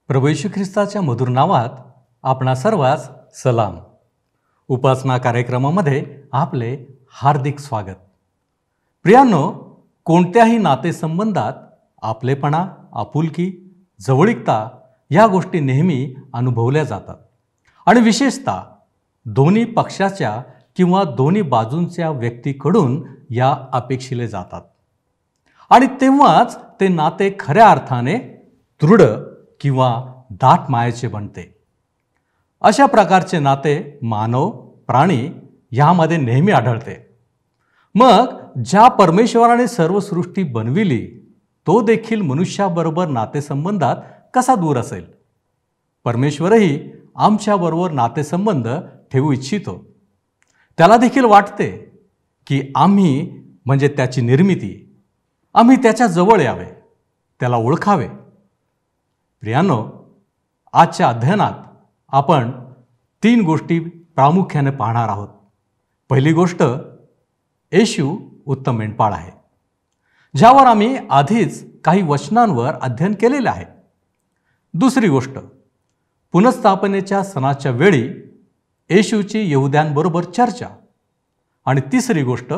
प्रभू येशू ख्रिस्ताच्या मधुर नावात आपणा सर्वांस सलाम. उपासना कार्यक्रमामध्ये आपले हार्दिक स्वागत. प्रियांनो, कोणत्याही नातेसंबंधात आपलेपणा, आपुलकी, जवळीकता या गोष्टी नेहमी अनुभवल्या जातात आणि विशेषतः दोन्ही पक्षाच्या किंवा दोन्ही बाजूंच्या व्यक्तीकडून या अपेक्षिले जातात आणि तेव्हाच ते नाते खऱ्या अर्थाने दृढ किंवा दाट मायेचे बनते. अशा प्रकारचे नाते मानव, प्राणी यामध्ये नेहमी आढळते. मग ज्या परमेश्वराने सर्व सृष्टी बनविली तो देखील मनुष्याबरोबर नातेसंबंधात कसा दूर असेल? परमेश्वरही आमच्याबरोबर नातेसंबंध ठेवू इच्छितो. त्याला देखील वाटते की आम्ही म्हणजे त्याची निर्मिती, आम्ही त्याच्या जवळ यावे, त्याला ओळखावे. प्रियांनो, आजच्या अध्ययनात आपण 3 गोष्टी प्रामुख्याने पाहणार आहोत. पहिली गोष्ट, येशू उत्तम मेंढपाळ आहे, ज्यावर आम्ही आधीच काही वचनांवर अध्ययन केलेले आहे. दुसरी गोष्ट, पुनर्स्थापनेच्या सणाच्या वेळी येशूची यहुद्यांबरोबर चर्चा. आणि तिसरी गोष्ट,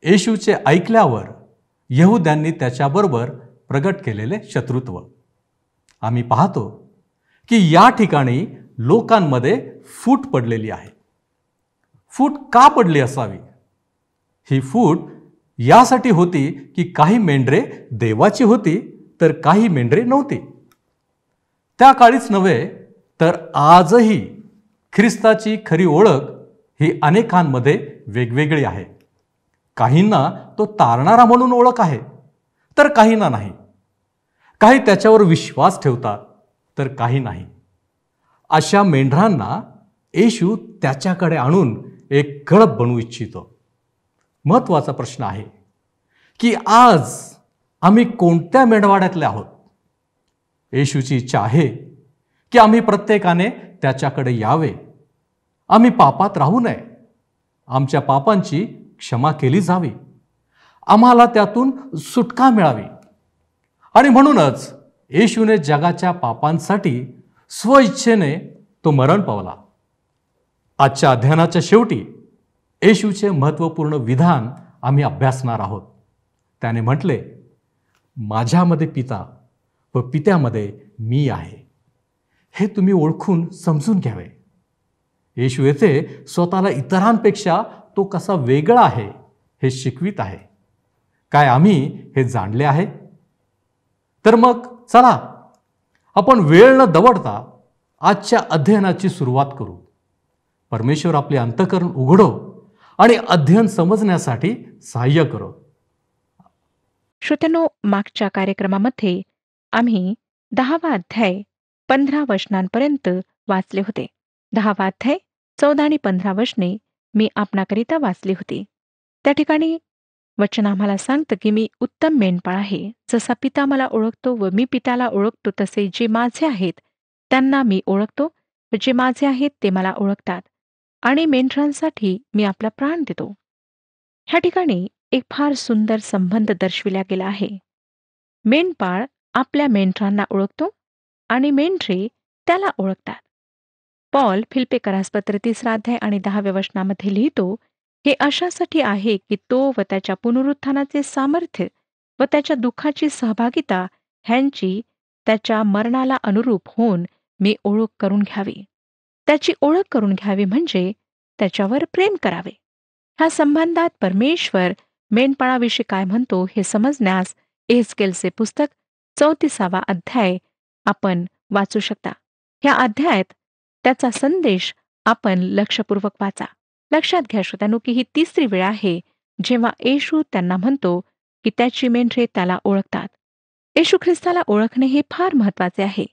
येशूचे ऐकल्यावर यहुद्यांनी त्याच्याबरोबर प्रगट केलेले शत्रुत्व. आम्ही पाहतो की या ठिकाणी लोकांमध्ये फूट पडलेली आहे. फूट का पडली असावी? ही फूट यासाठी होती की काही मेंढरे देवाची होती तर काही मेंढरे नव्हती. त्या काळीच नव्हे तर आजही ख्रिस्ताची खरी ओळख ही अनेकांमध्ये वेगवेगळी आहे. काहींना तो तारणारा म्हणून ओळख आहे तर काहींना नाही. काही त्याच्यावर विश्वास ठेवतात तर काही नाही. अशा मेंढरांना येशू त्याच्याकडे आणून एक कळप बनवू इच्छितो. महत्त्वाचा प्रश्न आहे की आज आम्ही कोणत्या मेंढवाड्यातले आहोत? येशूची इच्छा आहे की आम्ही प्रत्येकाने त्याच्याकडे यावे. आम्ही पापात राहू नये. आमच्या पापांची क्षमा केली जावी. आम्हाला त्यातून सुटका मिळावी. आणि म्हणूनच येशूने जगाच्या पापांसाठी स्वइच्छेने तो मरण पावला. आजच्या अध्ययनाच्या शेवटी येशूचे महत्त्वपूर्ण विधान आम्ही अभ्यासणार आहोत. त्याने म्हटले, माझ्यामध्ये पिता व पित्यामध्ये मी आहे. हे तुम्ही ओळखून समजून घ्यावे. येशू येथे स्वतःला इतरांपेक्षा तो कसा वेगळा आहे हे शिकवित आहे. काय आम्ही हे जाणले आहे? तर मग चला आपण वेळ न दवडता आजच्या अध्ययनाची सुरुवात करू. परमेश्वर आपले अंतःकरण उघडो आणि अध्ययन समजण्यासाठी सहाय्य करो. श्रोत्यांनो, मागच्या कार्यक्रमामध्ये आम्ही 10वा अध्याय 15 वचनांपर्यंत वाचले होते. 10वा अध्याय 14 आणि 15 वचने मी आपणाकरिता वाचली होती. त्या ठिकाणी वचन आम्हाला सांगतं की मी उत्तम मेंढपाळ आहे. जसा पिता मला ओळखतो व मी पित्याला ओळखतो तसे जे माझे आहेत त्यांना मी ओळखतो व जे माझे आहेत ते मला ओळखतात आणि मेंढरांसाठी मी आपला प्राण देतो. ह्या ठिकाणी एक फार सुंदर संबंध दर्शविला गेला आहे. मेंढपाळ आपल्या मेंढरांना ओळखतो आणि मेंढरे त्याला ओळखतात. पॉल फिलिप्पियरास पत्र 3 अध्याय आणि 10व्या वचनामध्ये लिहितो, हे अशासाठी आहे की तो व त्याच्या पुनरुत्थानाचे सामर्थ्य व त्याच्या दुःखाची सहभागिता ह्यांची त्याच्या मरणाला अनुरूप होऊन मी ओळख करून घ्यावी. त्याची ओळख करून घ्यावी म्हणजे त्याच्यावर प्रेम करावे. ह्या संबंधात परमेश्वर मेंढपाळाविषयी काय म्हणतो हे समजण्यास एहेजकेलचे पुस्तक 34वा अध्याय आपण वाचू शकता. ह्या अध्यायात त्याचा संदेश आपण लक्षपूर्वक वाचा. लक्षात घ्या श्रोत्यांनो की ही तिसरी वेळ आहे जेव्हा येशू त्यांना म्हणतो की त्याची मेंढरे त्याला ओळखतात. येशू ख्रिस्ताला ओळखणे हे फार महत्वाचे आहे.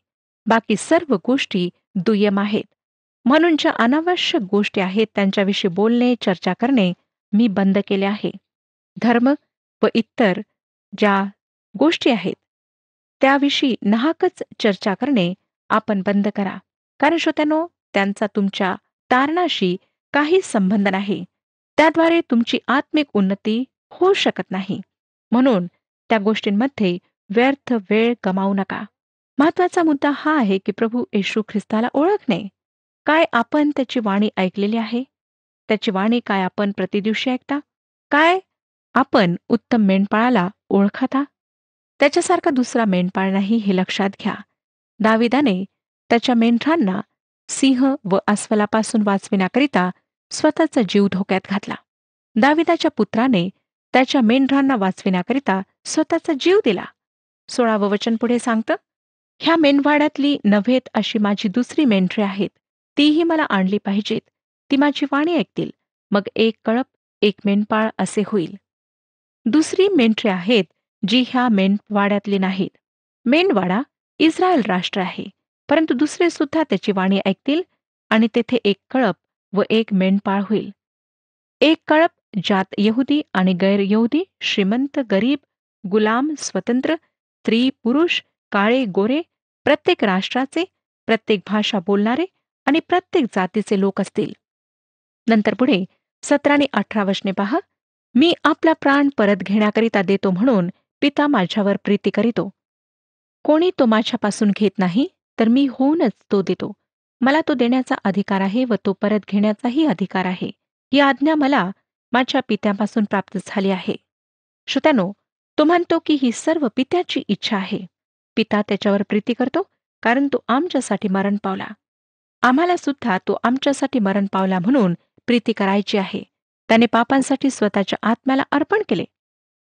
बाकी सर्व गोष्टी दुय्यम आहेत. म्हणून ज्या अनावश्यक गोष्टी आहेत त्यांच्याविषयी बोलणे, चर्चा करणे मी बंद केले आहे. धर्म व इतर ज्या गोष्टी आहेत त्याविषयी नाहकच चर्चा करणे आपण बंद करा. कारण श्रोत्यांनो, त्यांचा तुमच्या तारणाशी काही संबंध नाही. त्याद्वारे तुमची आत्मिक उन्नती होऊ शकत नाही. म्हणून त्या गोष्टींमध्ये व्यर्थ वेळ गमावू नका. महत्वाचा मुद्दा हा आहे की प्रभू येशू ख्रिस्ताला ओळखणे. काय आपण त्याची वाणी ऐकलेली आहे? त्याची वाणी काय आपण प्रतिदिवशी ऐकता? काय आपण उत्तम मेंढपाळाला ओळखता? त्याच्यासारखा दुसरा मेंढपाळ नाही हे लक्षात घ्या. दाविदाने त्याच्या मेंढरांना सिंह व अस्वलापासून वाचविण्याकरिता स्वतःचा जीव धोक्यात घातला. दाविदाच्या पुत्राने त्याच्या मेंढरांना वाचविण्याकरिता स्वतःचा जीव दिला. 16वं वचन पुढे सांगतं, ह्या मेंढवाड्यातली नव्हेत अशी माझी दुसरी मेंढरे आहेत. तीही मला आणली पाहिजेत. ती माझी वाणी ऐकतील. मग एक कळप, एक मेंढपाळ असे होईल. दुसरी मेंढरे आहेत जी ह्या मेंढवाड्यातली नाहीत. मेंढवाडा इस्रायल राष्ट्र आहे, परंतु दुसरे सुद्धा त्याची वाणी ऐकतील आणि तेथे एक कळप व एक मेंढपाळ होईल. एक कळप ज्यात यहुदी आणि गैर-यहुदी, श्रीमंत, गरीब, गुलाम, स्वतंत्र, स्त्री, पुरुष, काळे, गोरे, प्रत्येक राष्ट्राचे, प्रत्येक भाषा बोलणारे आणि प्रत्येक जातीचे लोक असतील. नंतर पुढे 17 आणि 18 वचने पहा. मी आपला प्राण परत घेण्याकरिता देतो म्हणून पिता माझ्यावर प्रीती करीतो. कोणी तो माझ्यापासून घेत नाही, तर मी होऊनच तो देतो. मला तो देण्याचा अधिकार आहे व तो परत घेण्याचाही अधिकार आहे. ही आज्ञा मला माझ्या पित्यापासून प्राप्त झाली आहे. श्रोत्यानो, तो म्हणतो की ही सर्व पित्याची इच्छा आहे. पिता त्याच्यावर प्रीती करतो, कारण तो आमच्यासाठी मरण पावला. आम्हाला सुद्धा तो आमच्यासाठी मरण पावला म्हणून प्रीती करायची आहे. त्याने पापांसाठी स्वतःच्या आत्म्याला अर्पण केले.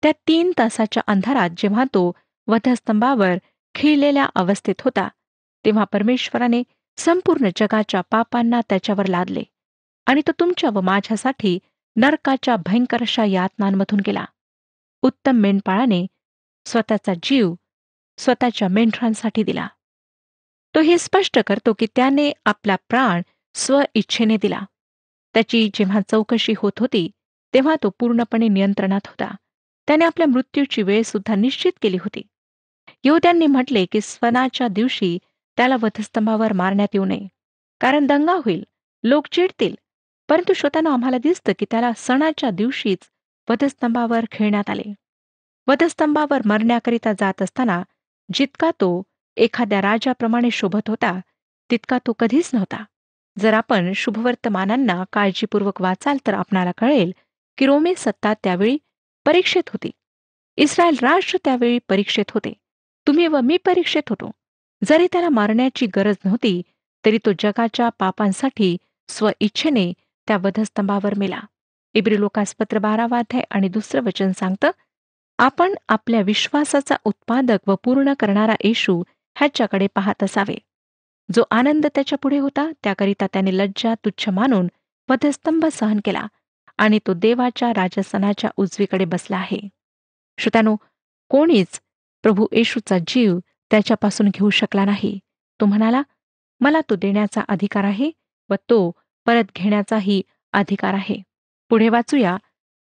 त्या 3 तासाच्या अंधारात जेव्हा तो वधस्तंभावर खिळलेल्या अवस्थेत होता, तेव्हा परमेश्वराने संपूर्ण जगाच्या पापांना त्याच्यावर लादले आणि तो तुमच्या व माझ्यासाठी नरकाच्या भयंकर अशा यातनांमधून गेला. उत्तम मेंढपाळाने स्वतःचा जीव स्वतःच्या मेंढरांसाठी दिला. तो हे स्पष्ट करतो की त्याने आपला प्राण स्वइच्छेने दिला. त्याची जेव्हा चौकशी होत होती, तेव्हा तो पूर्णपणे नियंत्रणात होता. त्याने आपल्या मृत्यूची वेळ सुद्धा निश्चित केली होती. यहुद्यांनी म्हटले की सणाच्या दिवशी त्याला वधस्तंभावर मारण्यात येऊ नये, कारण दंगा होईल, लोक चिडतील. परंतु श्रोत्यांनो, आम्हाला दिसतं की त्याला सणाच्या दिवशीच वधस्तंभावर खिळण्यात आले. वधस्तंभावर मरण्याकरिता जात असताना जितका तो एखाद्या राजाप्रमाणे शोभत होता, तितका तो कधीच नव्हता. जर आपण शुभवर्तमानांना काळजीपूर्वक वाचाल तर आपणाला कळेल की रोमी सत्ता त्यावेळी परीक्षेत होती. इस्रायल राष्ट्र त्यावेळी परीक्षेत होते. तुम्ही व मी परीक्षेत होतो. जरी त्याला मारण्याची गरज नव्हती, तरी तो जगाच्या पापांसाठी स्वइच्छेने त्या वधस्तंभावर मेला. इब्री लोकासपत्र 12 अध्याय आणि 2 वचन सांगतं, आपण आपल्या विश्वासाचा उत्पादक व पूर्ण करणारा येशू ह्याच्याकडे पाहत असावे. जो आनंद त्याच्या पुढे होता, त्याकरिता त्याने लज्जा तुच्छ मानून वधस्तंभ सहन केला आणि तो देवाच्या राजसनाच्या उजवीकडे बसला आहे. श्रोत्यानो, कोणीच प्रभू येशूचा जीव त्याच्यापासून घेऊ शकला नाही. तो म्हणाला, मला तो देण्याचा अधिकार आहे व तो परत घेण्याचाही अधिकार आहे. पुढे वाचूया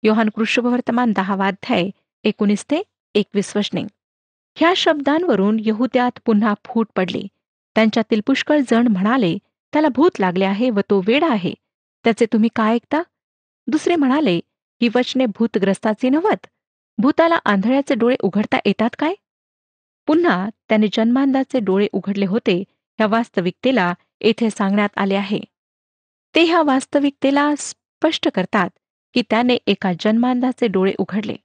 योहान कृष्णवर्तमान 10 अध्याय 19 ते 21 वचने. ह्या शब्दांवरून यहुद्यात पुन्हा फूट पडली. त्यांच्यातील पुष्कळ जण म्हणाले, त्याला भूत लागले आहे व तो वेडा आहे. त्याचे तुम्ही काय ऐकता? दुसरे म्हणाले, ही वचने भूतग्रस्ताची नव्हत. भूताला आंधळ्याचे डोळे उघडता येतात काय? पुन्हा त्याने जन्मांधाचे डोळे उघडले होते. ह्या वास्तविकतेला येथे सांगण्यात आले आहे. ते ह्या वास्तविकतेला स्पष्ट करतात की त्याने एका जन्मांधाचे डोळे उघडले.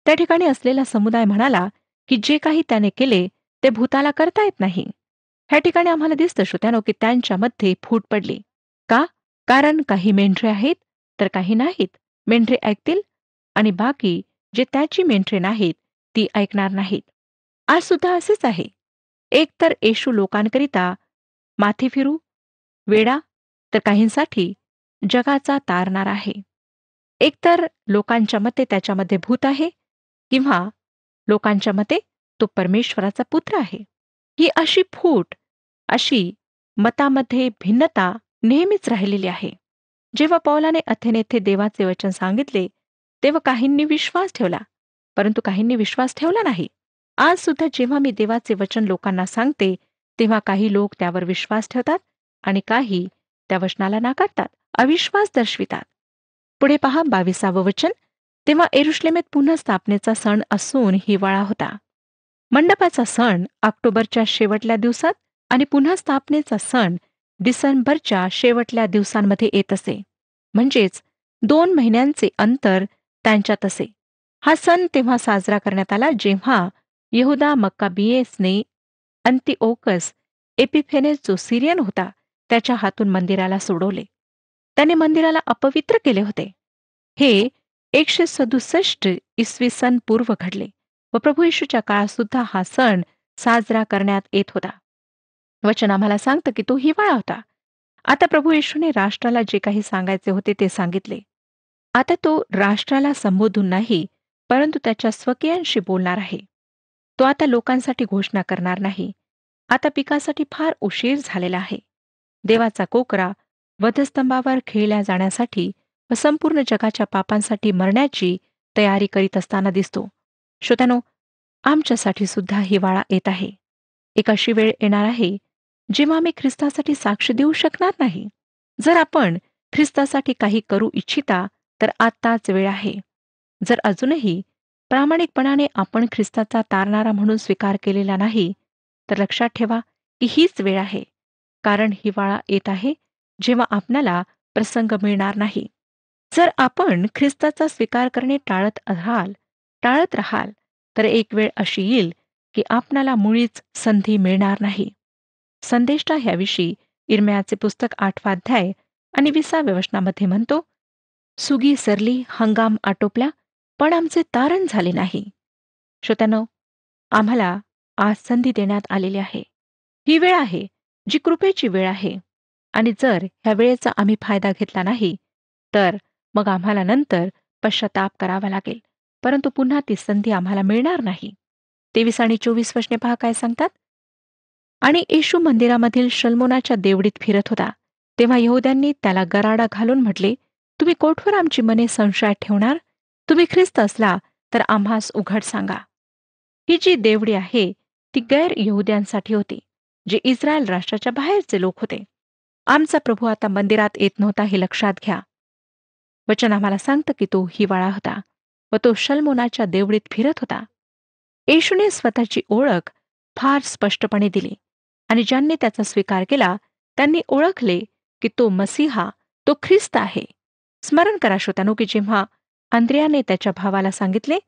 त्या ठिकाणी असलेला समुदाय म्हणाला की जे काही त्याने केले ते भूताला करता येत नाही. ह्या ठिकाणी आम्हाला दिसतं श्रोत्यानो की त्यांच्यामध्ये फूट पडली. का? कारण काही मेंढरे आहेत तर काही नाहीत. मेंढरे ऐकतील आणि बाकी जे त्याची मेंढरे नाहीत ती ऐकणार नाहीत. आज सुद्धा असेच आहे. एक तर येशू लोकांकरिता माथे फिरू, वेडा, तर काहींसाठी जगाचा तारणार आहे. एकतर लोकांच्या मते त्याच्यामध्ये भूत आहे किंवा लोकांच्या मते तो परमेश्वराचा पुत्र आहे. ही अशी फूट, अशी मतामध्ये भिन्नता नेहमीच राहिलेली आहे. जेव्हा पौलाने अथेन येथे देवाचे वचन सांगितले, तेव्हा काहींनी विश्वास ठेवला, परंतु काहींनी विश्वास ठेवला नाही. आज सुद्धा जेव्हा मी देवाचे वचन लोकांना सांगते, तेव्हा काही लोक त्यावर विश्वास ठेवतात आणि काही त्या वचनाला नाकारतात, अविश्वास दर्शवितात. पुढे पहा 22 वचन. तेव्हा यरुश्लेमेत पुन्हा स्थापनेचा सण असून हिवाळा होता. मंडपाचा सण ऑक्टोबरच्या शेवटल्या दिवसात आणि पुन्हा स्थापनेचा सण डिसेंबरच्या शेवटल्या दिवसांमध्ये येत असे. म्हणजेच 2 महिन्यांचे अंतर त्यांच्यात असे. हा सण तेव्हा साजरा करण्यात आला जेव्हा यहुदा मक्काबियेसने अंतिओकस एपिफेनेस जो सिरियन होता त्याच्या हातून मंदिराला सोडवले. त्याने मंदिराला अपवित्र केले होते. हे 167 इसवी सन पूर्व घडले व प्रभू येशूच्या काळात सुद्धा हा सण साजरा करण्यात येत होता. वचन आम्हाला सांगतं की तो हिवाळा होता. आता प्रभू येशूने राष्ट्राला जे काही सांगायचे होते ते सांगितले. आता तो राष्ट्राला संबोधून नाही, परंतु त्याच्या स्वकीयांशी बोलणार आहे. तो आता लोकांसाठी घोषणा करणार नाही. आता पिकासाठी फार उशीर झालेला आहे. देवाचा कोकरा वधस्तंभावर खेळल्या जाण्यासाठी व संपूर्ण जगाच्या पापांसाठी मरण्याची तयारी करीत असताना दिसतो. श्रोत्यानो, आमच्यासाठी सुद्धा हिवाळा येत आहे. एक अशी वेळ येणार आहे जेव्हा आम्ही ख्रिस्तासाठी साक्ष देऊ शकणार नाही. जर आपण ख्रिस्तासाठी काही करू इच्छिता तर आत्ताच वेळ आहे. जर अजूनही प्रामाणिकपणाने आपण ख्रिस्ताचा तारणारा म्हणून स्वीकार केलेला नाही, तर लक्षात ठेवा की हीच वेळ आहे. कारण हिवाळा येत आहे जेव्हा आपणाला प्रसंग मिळणार नाही. जर आपण ख्रिस्ताचा स्वीकार करणे टाळत राहाल, तर एक वेळ अशी येईल की आपणाला मुळीच संधी मिळणार नाही. संदेष्टा ह्याविषयी इर्म्याचे पुस्तक 8 अध्याय आणि 20 वचनामध्ये म्हणतो, सुगी सरली, हंगाम आटोपला, पण आमचे तारण झाले नाही. श्रोत्यानो, आम्हाला आज संधी देण्यात आलेली आहे. ही वेळ आहे जी कृपेची वेळ आहे. आणि जर ह्या वेळेचा आम्ही फायदा घेतला नाही, तर मग आम्हाला नंतर पश्चाताप करावा लागेल. परंतु पुन्हा ती संधी आम्हाला मिळणार नाही. 23 आणि 24 वचने पहा काय सांगतात. आणि येशू मंदिरामधील शल्मोनाच्या देवडीत फिरत होता. तेव्हा यहूद्यांनी त्याला गराडा घालून म्हटले, तुम्ही कोठवर आमची मने संशयात ठेवणार? तुम्ही ख्रिस्त असला तर आम्हास उघड सांगा. ही जी देवडी आहे ती गैर यहूद्यांसाठी होती, जे इस्रायल राष्ट्राच्या बाहेरचे लोक होते. आमचा प्रभू आता मंदिरात येत नव्हता हे लक्षात घ्या. वचन आम्हाला सांगतं की तो हिवाळा होता व तो शल्मोनाच्या देवडीत फिरत होता. येशूने स्वतःची ओळख फार स्पष्टपणे दिली आणि ज्यांनी त्याचा स्वीकार केला त्यांनी ओळखले की तो मसीहा, तो ख्रिस्त आहे. स्मरण करा श्रोत्यानो की जेव्हा अंद्रियाने त्याच्या भावाला सांगितले,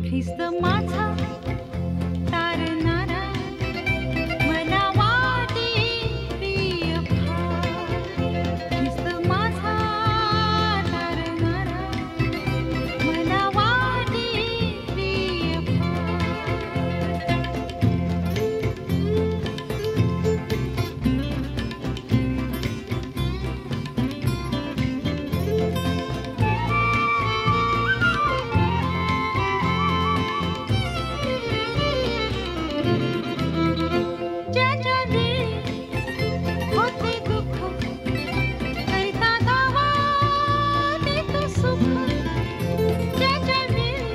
ख्रिस्त माझा तारणारा, मला वाटे प्रिय फार. ख्रिस्त माझा तारणारा, मला वाटे प्रिय ज्याच्या वेळी होते दुःख, करता दावा देतो सुख. ज्याच्या वेळी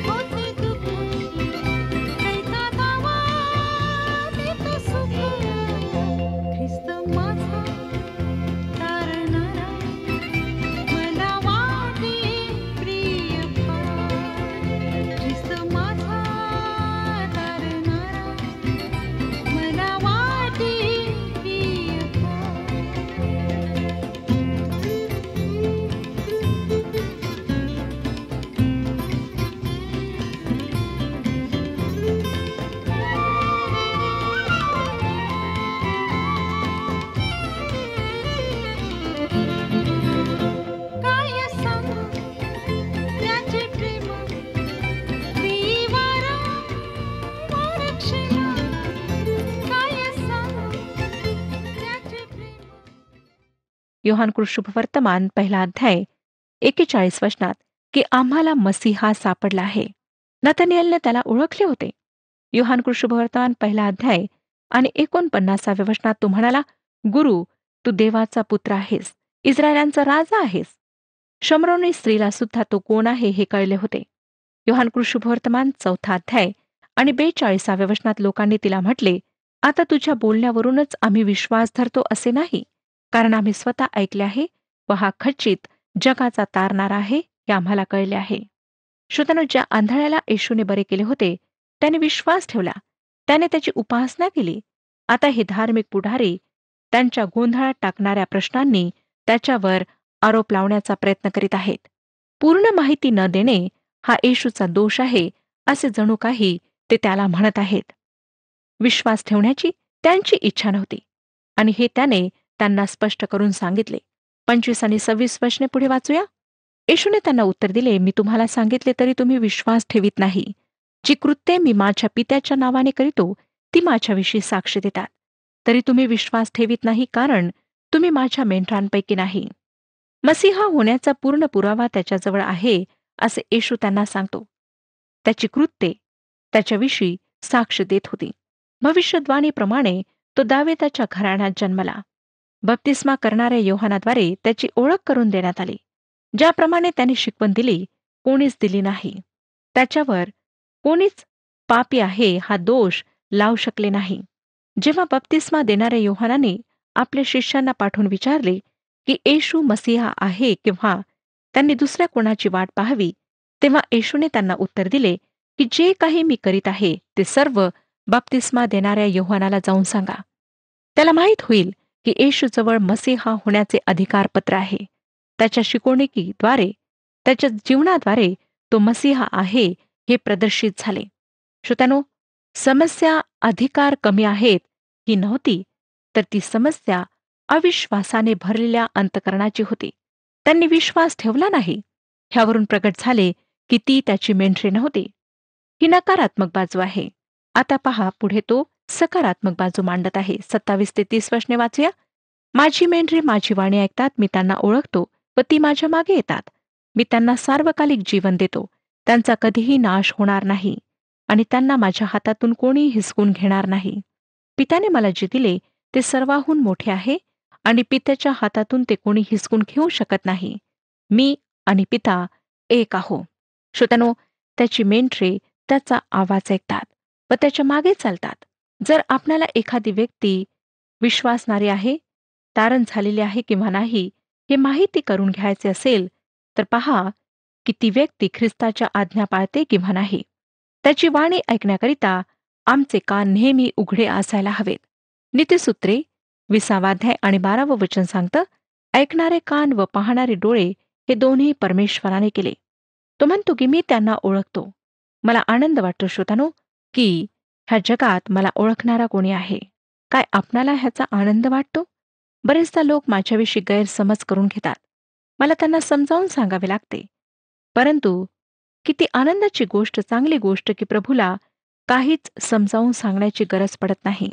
होते दुःख, करता दावा देतो सुख. ख्रिस्त माझा तारणारा, मला वाटे प्रिय फार. ख्रिस्त माझा तारणारा, मला वाटे प्रिय काय सांगू त्याचे प्रेम, देवारा क्षमा. काय सांगू त्याचे प्रेम. योहान शुभवर्तमान 1 अध्याय 41 वचनात की आम्हाला मसीहा सापडला आहे. नतनिएलने त्याला ओळखले होते. योहान शुभवर्तमान 1 अध्याय आणि 49 वचनात तो म्हणाला, गुरु, तू देवाचा पुत्र आहेस, इस्रायलांचा राजा आहेस. शमरोनी स्त्रीला सुद्धा तो कोण आहे हे कळले होते. योहान कृष्णवर्तमान 4 अध्याय आणि 42व्या वचनात लोकांनी तिला म्हटले, आता तुझ्या बोलण्यावरूनच आम्ही विश्वास धरतो असे नाही, कारण आम्ही स्वतः ऐकले आहे व हा खचित जगाचा तारणारा आहे हे आम्हाला कळले आहे. श्रोत्यानो, ज्या आंधळ्याला येशूने बरे केले होते त्याने विश्वास ठेवला, त्याने त्याची उपासना केली. आता हे धार्मिक पुढारी त्यांच्या गोंधळात टाकणाऱ्या प्रश्नांनी त्याच्यावर आरोप लावण्याचा प्रयत्न करीत आहेत. पूर्ण माहिती न देणे हा येशूचा दोष आहे असे जणू काही ते त्याला म्हणत आहेत. विश्वास ठेवण्याची त्यांची इच्छा नव्हती आणि हे त्याने त्यांना स्पष्ट करून सांगितले. 25 आणि 26 वचने पुढे वाचूया. येशूने त्यांना उत्तर दिले, मी तुम्हाला सांगितले तरी तुम्ही विश्वास ठेवीत नाही. जी कृत्ये मी माझ्या पित्याच्या नावाने करीतो ती माझ्याविषयी साक्ष देतात. तरी तुम्ही विश्वास ठेवीत नाही, कारण तुम्ही माझ्या मेंढरांपैकी नाही. मसीहा होण्याचा पूर्ण पुरावा त्याच्याजवळ आहे असे येशू त्यांना सांगतो. त्याची कृत्ये त्याच्याविषयी साक्ष देत होती. भविष्यद्वाणीप्रमाणे तो दाविदाच्या घराण्यात जन्मला. बप्तिस्मा करणाऱ्या योहानाद्वारे त्याची ओळख करून देण्यात आली. ज्याप्रमाणे त्याने शिकवण दिली कोणीच दिली नाही. त्याच्यावर कोणीच पापी आहे हा दोष लावू शकले नाही. जेव्हा बप्तिस्मा देणाऱ्या योहानाने आपल्या शिष्यांना पाठवून विचारले की येशू मसीहा आहे किंवा त्यांनी दुसऱ्या कोणाची वाट पाहावी, तेव्हा येशूने त्यांना उत्तर दिले की जे काही मी करीत आहे ते सर्व बप्तिस्मा देणाऱ्या योहानाला जाऊन सांगा. त्याला माहीत होईल की येशूजवळ मसीहा होण्याचे अधिकारपत्र आहे. त्याच्या शिकवणुकीद्वारे त्याच्या जीवनाद्वारे तो मसीहा आहे हे प्रदर्शित झाले. श्रोत्यानो, समस्या अधिकार कमी आहेत ही नव्हती, तर ती समस्या अविश्वासाने भरलेल्या अंतकरणाची होती. त्यांनी विश्वास ठेवला नाही. ह्यावरून प्रकट झाले की ती त्याची मेंढरे नव्हती. ही नकारात्मक बाजू आहे. आता पहा, पुढे तो सकारात्मक बाजू मांडत आहे. 27 ते 30 वचने वाचूया. माझी मेंढरे माझी वाणी ऐकतात, मी त्यांना ओळखतो व ती माझ्या मागे येतात. मी त्यांना सार्वकालिक जीवन देतो, त्यांचा कधीही नाश होणार नाही आणि त्यांना माझ्या हातातून कोणी हिसकून घेणार नाही. पित्याने मला जे दिले ते सर्वाहून मोठे आहे आणि पित्याच्या हातातून ते कोणी हिसकून घेऊ शकत नाही. मी आणि पिता एक आहो. श्रोत्यानो, त्याची मेंढरे त्याचा आवाज ऐकतात व त्याच्या मागे चालतात. जर आपल्याला एखादी व्यक्ती विश्वासणारी आहे, तारण झालेली आहे किंवा नाही हे माहिती करून घ्यायचे असेल तर पहा की ती व्यक्ती ख्रिस्ताच्या आज्ञा पाळते किंवा नाही. त्याची वाणी ऐकण्याकरिता आमचे कान नेहमी उघडे असायला हवेत. नीतिसूत्रे 20 अध्याय आणि 12 वचन सांगतं, ऐकणारे कान व पाहणारे डोळे हे दोन्ही परमेश्वराने केले. तो म्हणतो की मी त्यांना ओळखतो. मला आनंद वाटतो श्रोतानो की ह्या जगात मला ओळखणारा कोणी आहे. काय आपणाला ह्याचा आनंद वाटतो? बरेचदा लोक माझ्याविषयी गैरसमज करून घेतात. मला त्यांना समजावून सांगावे लागते. परंतु किती आनंदाची गोष्ट, चांगली गोष्ट की प्रभूला काहीच समजावून सांगण्याची गरज पडत नाही.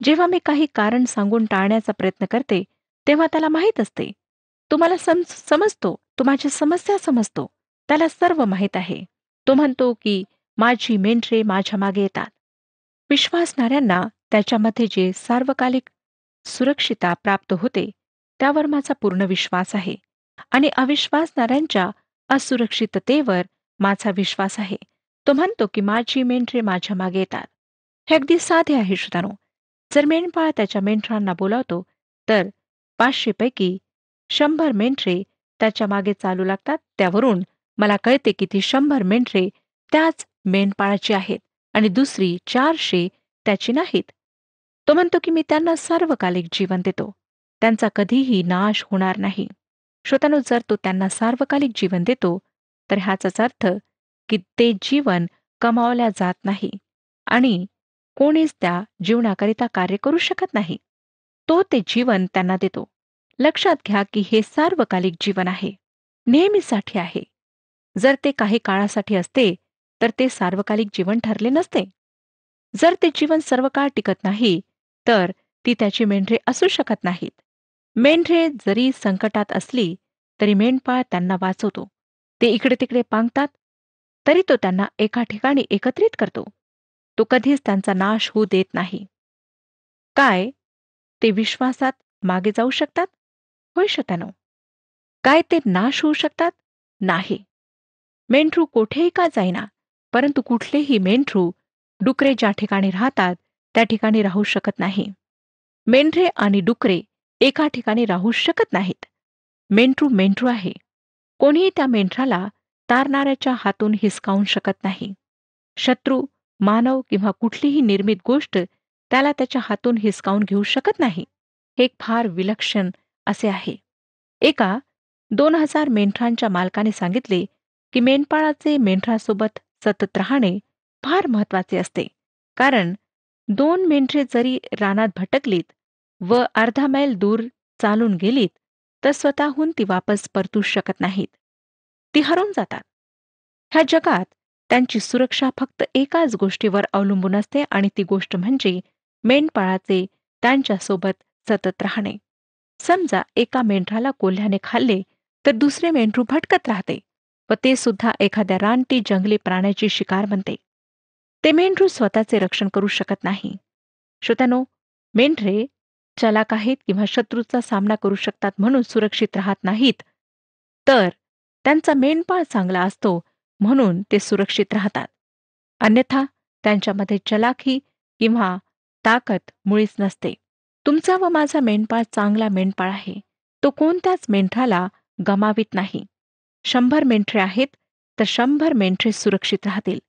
जेव्हा मी काही कारण सांगून टाळण्याचा प्रयत्न करते तेव्हा त्याला माहीत असते. तो मला समजतो, तो माझ्या समस्या समजतो, त्याला सर्व माहीत आहे. तो म्हणतो की माझी मेंढरे माझ्या मागे येतात. विश्वासणाऱ्यांना त्याच्यामध्ये जे सार्वकालिक सुरक्षिता प्राप्त होते त्यावर माझा पूर्ण विश्वास आहे आणि अविश्वासणाऱ्यांच्या असुरक्षिततेवर माझा विश्वास आहे. तो म्हणतो की माझी मेंढरे माझ्या मागे येतात. हे अगदी साधे आहे श्रोतानो. जर मेंढपाळ त्याच्या मेंढरांना बोलावतो तर 500 पैकी 100 मेंढरे त्याच्या मागे चालू लागतात. त्यावरून मला कळते की ती 100 मेंढरे त्याच मेंढपाळाची आहेत आणि दुसरी 400 त्याची नाहीत. तो म्हणतो की मी त्यांना सार्वकालिक जीवन देतो, त्यांचा कधीही नाश होणार नाही. श्रोतानो, जर तो त्यांना सार्वकालिक जीवन देतो तर ह्याचाच अर्थ की ते जीवन कमावल्या जात नाही आणि कोणीच त्या जीवनाकरिता कार्य करू शकत नाही. तो ते जीवन त्यांना देतो. लक्षात घ्या की हे सार्वकालिक जीवन आहे, नेहमीसाठी आहे. जर ते काही काळासाठी असते तर ते सार्वकालिक जीवन ठरले नसते. जर ते जीवन सर्व काळ टिकत नाही तर ती त्याची मेंढरे असू शकत नाहीत. मेंढरे जरी संकटात असली तरी मेंढपाळ त्यांना वाचवतो. ते इकडे तिकडे पांगतात तरी तो त्यांना एका ठिकाणी एकत्रित करतो. तो कधीच त्यांचा नाश होऊ देत नाही. काय ते विश्वासात मागे जाऊ शकतात? होय श्रोत्यानो. काय ते नाश होऊ शकतात? नाही. मेंढरू कोठेही का जाईना, परंतु कुठलेही मेंढरू डुकरे ज्या ठिकाणी राहतात त्या ठिकाणी राहू शकत नाही. मेंढरे आणि डुकरे एका ठिकाणी राहू शकत नाहीत. मेंढरू मेंढरू आहे. कोणीही त्या मेंढराला तारणाऱ्याच्या हातून हिसकावून शकत नाही. शत्रू, मानव किंवा कुठलीही निर्मित गोष्ट त्याला त्याच्या हातून हिसकावून घेऊ शकत नाही. हे एक फार विलक्षण असे आहे. एका 2000 मेंढरांच्या मालकाने सांगितले की मेंढपाळाचे मेंढरासोबत सतत राहणे फार महत्वाचे असते, कारण 2 मेंढरे जरी रानात भटकलीत व अर्धा मैल दूर चालून गेलीत तर स्वतःहून ती वापस परतू शकत नाहीत. ती हरवून जातात. ह्या जगात त्यांची सुरक्षा फक्त एकाच गोष्टीवर अवलंबून असते आणि ती गोष्ट म्हणजे मेंढपाळाचे त्यांच्यासोबत सतत राहणे. समजा एका मेंढराला कोल्ह्याने खाल्ले तर दुसरे मेंढरू भटकत राहते व ते सुद्धा एखाद्या रानटी जंगली प्राण्याची शिकार बनते. ते मेंढरू स्वतःचे रक्षण करू शकत नाही. श्रोत्यानो, मेंढरे चलाक आहेत किंवा शत्रूचा सामना करू शकतात म्हणून सुरक्षित राहत नाहीत, तर त्यांचा मेंढपाळ चांगला असतो म्हणून ते सुरक्षित राहतात. अन्यथा त्यांच्यामध्ये चलाखी किंवा ताकद मुळीच नसते. तुमचा व माझा मेंढपाळ चांगला मेंढपाळ आहे. तो कोणत्याच मेंढराला गमावित नाही. 100 मेंढरे आहेत तर 100 मेंढरे सुरक्षित राहतील.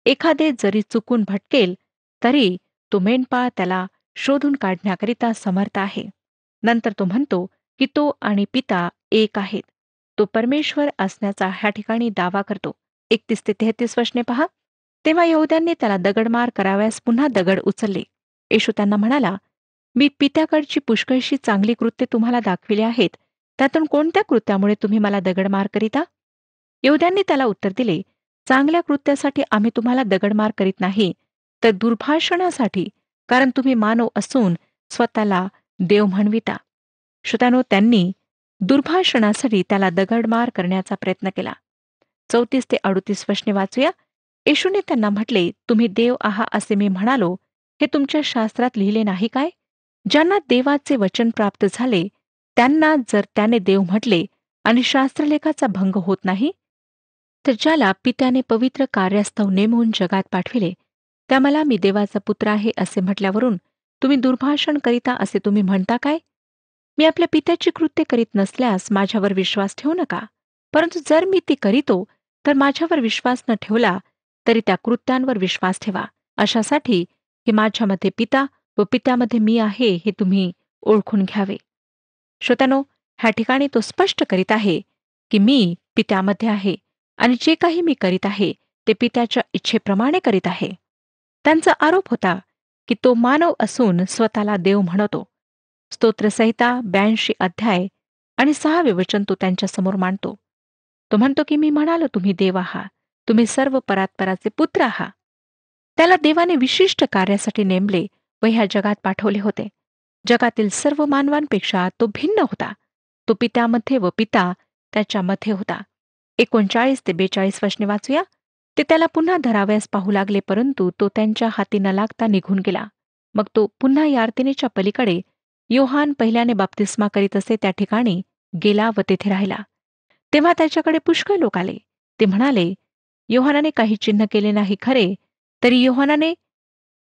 एखादे जरी चुकून भटकेल तरी तो मेंढपाळ त्याला शोधून काढण्याकरिता समर्थ आहे. नंतर तो म्हणतो की तो आणि पिता एक आहेत. तो परमेश्वर असण्याचा ह्या ठिकाणी दावा करतो. 31 ते 33 वचने पहा. तेव्हा यहूद्यांनी त्याला दगडमार कराव्यास पुन्हा दगड उचलले. येशू त्यांना म्हणाला, मी पित्याकडची पुष्कळशी चांगली कृत्ये तुम्हाला दाखविली आहेत. त्यातून कोणत्या कृत्यामुळे तुम्ही मला दगडमार करीता? यहूद्यांनी त्याला उत्तर दिले, चांगल्या कृत्यासाठी आम्ही तुम्हाला दगडमार करीत नाही, तर दुर्भाषणासाठी, कारण तुम्ही मानव असून स्वतःला देव म्हणविता. श्रोत्यानो, त्यांनी दुर्भाषणासाठी त्याला दगडमार करण्याचा प्रयत्न केला. 34 ते 38 वचने वाचूया. येशूने त्यांना म्हटले, तुम्ही देव आहात असे मी म्हणालो, हे तुमच्या शास्त्रात लिहिले नाही काय? ज्यांना देवाचे वचन प्राप्त झाले त्यांना जर त्याने देव म्हटले आणि शास्त्रलेखाचा भंग होत नाही, तर ज्याला पित्याने पवित्र कार्यास्तव नेमून जगात पाठविले त्या मला मी देवाचा पुत्र आहे असे म्हटल्यावरून तुम्ही दुर्भाषण करिता असे तुम्ही म्हणता काय? मी आपल्या पित्याची कृत्ये करीत नसल्यास माझ्यावर विश्वास ठेवू नका. परंतु जर मी ती करीतो तर माझ्यावर विश्वास न ठेवला तरी त्या कृत्यांवर विश्वास ठेवा, अशासाठी की माझ्यामध्ये पिता व पित्यामध्ये मी आहे हे तुम्ही ओळखून घ्यावे. श्रोत्यानो, ह्या ठिकाणी तो स्पष्ट करीत आहे की मी पित्यामध्ये आहे आणि जे काही मी करीत आहे ते पित्याच्या इच्छेप्रमाणे करीत आहे. त्यांचा आरोप होता की तो मानव असून स्वतःला देव म्हणतो. स्तोत्रसंहिता 82 अध्याय आणि 6 वचन तो त्यांच्यासमोर मांडतो. तो म्हणतो की मी म्हणालो तुम्ही देव आहात, तुम्ही सर्व परात्पराचे पुत्र आहात. त्याला देवाने विशिष्ट कार्यासाठी नेमले व ह्या जगात पाठवले होते. जगातील सर्व मानवांपेक्षा तो भिन्न होता. तो पित्यामध्ये व पिता त्याच्यामध्ये होता. 39 ते 42 वचने वाचूया. ते त्याला पुन्हा धराव्यास पाहू लागले, परंतु तो त्यांच्या हाती न लागता निघून गेला. मग तो पुन्हा यार्देनेच्या पलीकडे योहान पहिल्याने बाप्तिस्मा करीत असे त्या ठिकाणी गेला व तेथे राहिला. तेव्हा त्याच्याकडे पुष्कळ लोक आले. ते म्हणाले, योहानाने काही चिन्ह केले नाही खरे, तरी योहानाने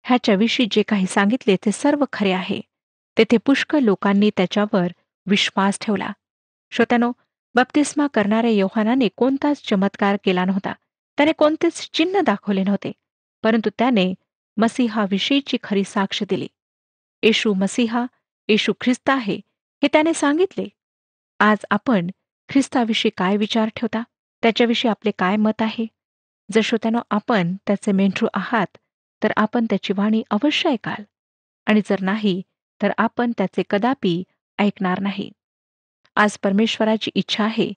ह्याच्याविषयी जे काही सांगितले ते सर्व खरे आहे. तेथे पुष्कळ लोकांनी त्याच्यावर विश्वास ठेवला. श्रोत्यानो, बाप्तिस्मा करणाऱ्या योहानाने कोणताच चमत्कार केला नव्हता. त्याने कोणतेच चिन्ह दाखवले नव्हते, परंतु त्याने मसीहाविषयीची खरी साक्ष दिली. येशू मसीहा, येशू ख्रिस्त आहे हे त्याने सांगितले. आज आपण ख्रिस्ताविषयी काय विचार ठेवता? त्याच्याविषयी आपले काय मत आहे? जर श्रोत्यानो आपण त्याचे मेंढरू आहात तर आपण त्याची वाणी अवश्य ऐकाल, आणि जर नाही तर आपण त्याचे कदापि ऐकणार नाही. आज परमेश्वराची इच्छा आहे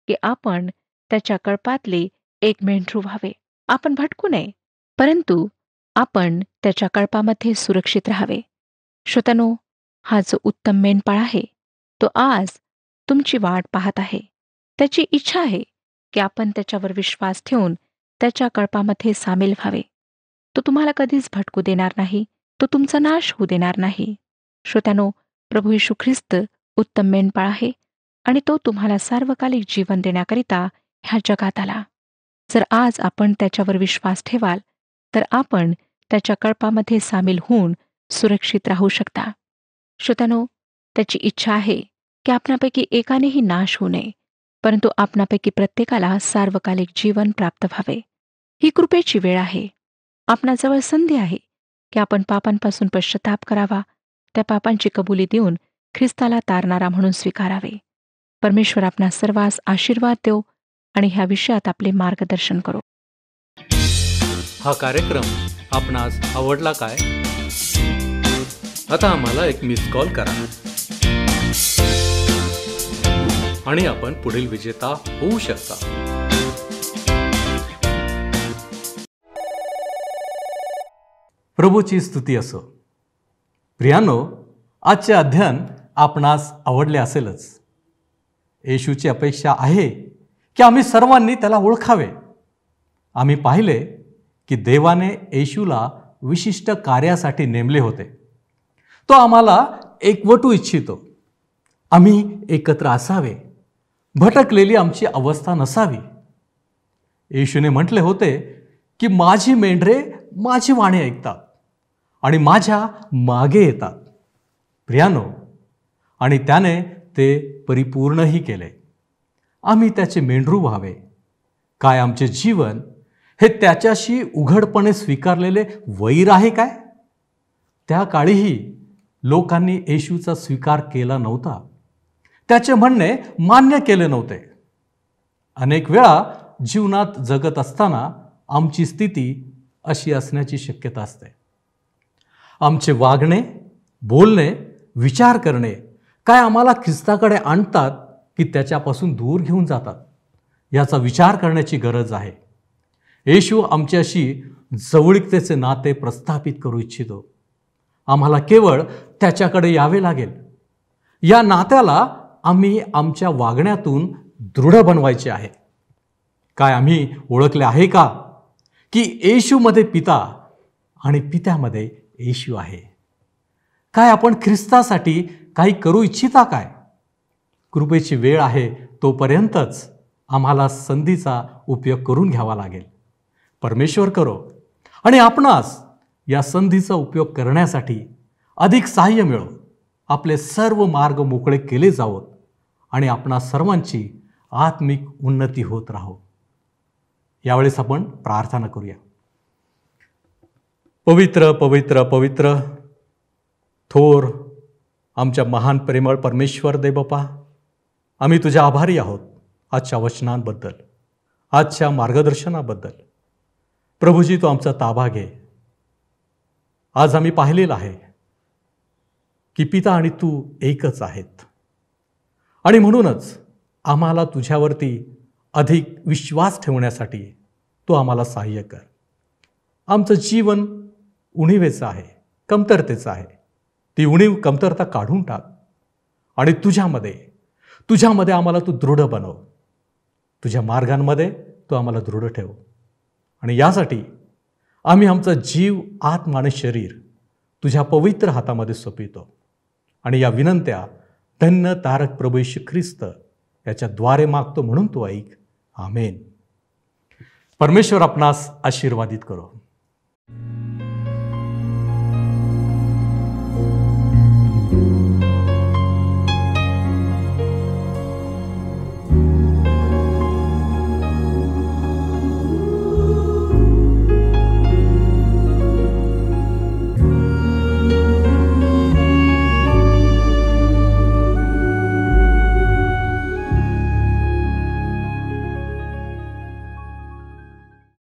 की आपण त्याच्या कळपातले एक मेंढरू व्हावे. आपण भटकू नये, परंतु आपण त्याच्या कळपामध्ये सुरक्षित राहावे. श्रोत्यानो, हा जो उत्तम मेंढपाळ आहे तो आज तुमची वाट पाहत आहे. त्याची इच्छा आहे की आपण त्याच्यावर विश्वास ठेवून त्याच्या कळपामध्ये सामील व्हावे. तो तुम्हाला कधीच भटकू देणार नाही. तो तुमचा नाश होऊ देणार नाही. श्रोत्यानो, प्रभू येशू ख्रिस्त उत्तम मेंढपाळ आहे. आणि तो तुम्हाला सार्वकालिक जीवन देण्याकरिता ह्या जगात आला. जर आज आपण त्याच्यावर विश्वास ठेवाल तर आपण त्याच्या कळपामध्ये सामील होऊन सुरक्षित राहू शकता. श्रोत्यानो, त्याची इच्छा आहे की आपणापैकी एकानेही नाश होऊ नये, परंतु आपणापैकी प्रत्येकाला सार्वकालिक जीवन प्राप्त व्हावे. ही कृपेची वेळ आहे. आपणाजवळ संधी आहे की आपण पापांपासून पश्चाताप करावा, त्या पापांची कबुली देऊन ख्रिस्ताला तारणारा म्हणून स्वीकारावे. परमेश्वर आपणा सर्वांस आशीर्वाद देव आणि ह्या विषयात आपले मार्गदर्शन करो. हा कार्यक्रम आपणास आवडला काय? आता आम्हाला एक मिस कॉल करा आणि आपण पुढील विजेता होऊ शकता. प्रभूची स्तुती असो. प्रियानो, आजचे अध्ययन आपणास आवडले असेलच. येशूची अपेक्षा आहे की आम्ही सर्वांनी त्याला ओळखावे. आम्ही पाहिले की देवाने येशूला विशिष्ट कार्यासाठी नेमले होते. तो आम्हाला एकवटू इच्छितो. आम्ही एकत्र असावे, भटकलेली आमची अवस्था नसावी. येशूने म्हटले होते की माझी मेंढरे माझी वाणी ऐकतात आणि माझ्या मागे येतात. प्रियानो, आणि त्याने ते परिपूर्णही केले. आम्ही त्याचे मेंढरू व्हावे. काय आमचे जीवन हे त्याच्याशी उघडपणे स्वीकारलेले वैर आहे काय? त्या काळीही लोकांनी येशूचा स्वीकार केला नव्हता. त्याचे म्हणणे मान्य केले नव्हते. अनेक वेळा जीवनात जगत असताना आमची स्थिती अशी असण्याची शक्यता असते. आमचे वागणे, बोलणे, विचार करणे काय आम्हाला ख्रिस्ताकडे आणतात की त्याच्यापासून दूर घेऊन जातात, याचा विचार करण्याची गरज आहे. येशू आमच्याशी जवळीकतेचे नाते प्रस्थापित करू इच्छितो. आम्हाला केवळ त्याच्याकडे यावे लागेल. या नात्याला आम्ही आमच्या वागण्यातून दृढ बनवायचे आहे. काय आम्ही ओळखले आहे का की येशूमध्ये पिता आणि पित्यामध्ये येशू आहे? काय आपण ख्रिस्तासाठी काही करू इच्छिता काय? कृपेची वेळ आहे तोपर्यंतच आम्हाला संधीचा उपयोग करून घ्यावा लागेल. परमेश्वर करो आणि आपणास या संधीचा उपयोग करण्यासाठी अधिक सहाय्य मिळो. आपले सर्व मार्ग मोकळे केले जावोत आणि आपणा सर्वांची आत्मिक उन्नती होत राहो. यावेळेस आपण प्रार्थना करूया. पवित्र पवित्र पवित्र थोर आमच्या महान प्रेमळ परमेश्वर देवबापा, आम्ही तुझ्या आभारी आहोत आजच्या वचनांबद्दल, आजच्या मार्गदर्शनाबद्दल. प्रभूजी, तू आमचा ताबा घे. आज आम्ही पाहिलेलं आहे की पिता आणि तू एकच आहेत आणि म्हणूनच आम्हाला तुझ्यावरती अधिक विश्वास ठेवण्यासाठी तू आम्हाला सहाय्य कर. आमचं जीवन उणीवेचं आहे, कमतरतेचं आहे. ती उणीव कमतरता काढून टाक आणि तुझ्यामध्ये आम्हाला तू दृढ बनव. तुझ्या मार्गांमध्ये तू आम्हाला दृढ ठेव. आणि यासाठी आम्ही आमचा जीव, आत्मा आणि शरीर तुझ्या पवित्र हातामध्ये सोपवितो. आणि या विनंत्या धन्य तारक प्रभू येशू ख्रिस्त याच्याद्वारे मागतो, म्हणून तू ऐक. आमेन. परमेश्वर आपणास आशीर्वादित करो.